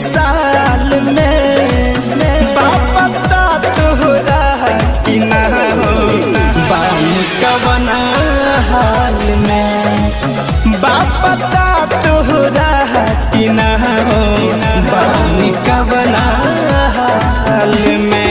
साल में बापता तोहरा कि ना हो बानी कवना हाल में बापता तोहरा कि ना हो बानी कवना हाल में।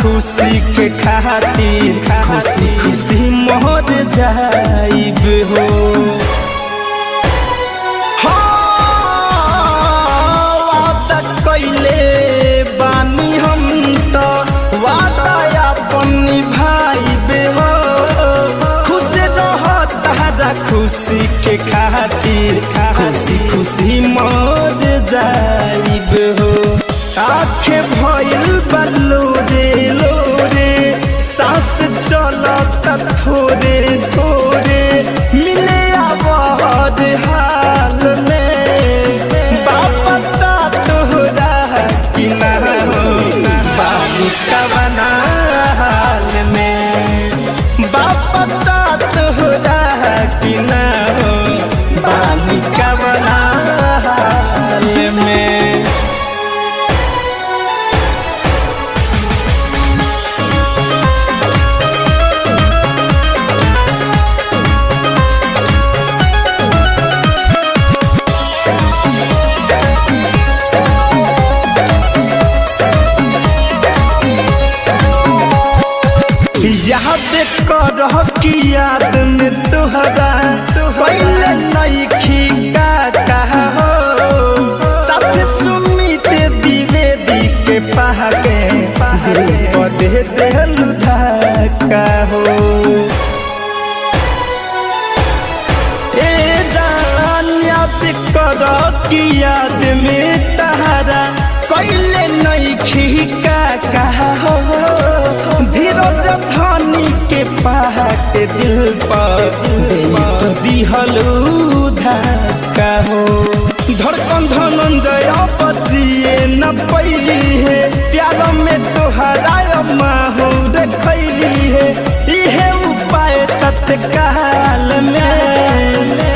खुशी के खातिर खुशी खुशी मोर जाइब हो वादा कइले बानी हम तो वादा अपन निभाइब हो खुश रह तारा खुशी के खातिर खुशी खुशी मोर जाइब हो। आँखें भइल बलोरे लोरे सांस चलत थोड़े थोड़े मिले आवाज हाल में बापता तोहरा कि ना हो बानी कवना हाल में बापता तोहरा कि ना हो बानी कवना हाल में। याद कर कि याद में तोहरा पहले नइखी का कहा हो साथ सुमित द्विवेदी के पहाके दिल पर दे देलु धक्का हो। ए जान याद कर कि याद में तोहरा पहले नइखी का कहा हो धीरज धनी के पहाड़ दिल पर दिहलू धक्का हो। धड़कन धनंजय बजिए न पैली है प्यार में तोहरा माहू देखली है इहे उपाय तत्काल में।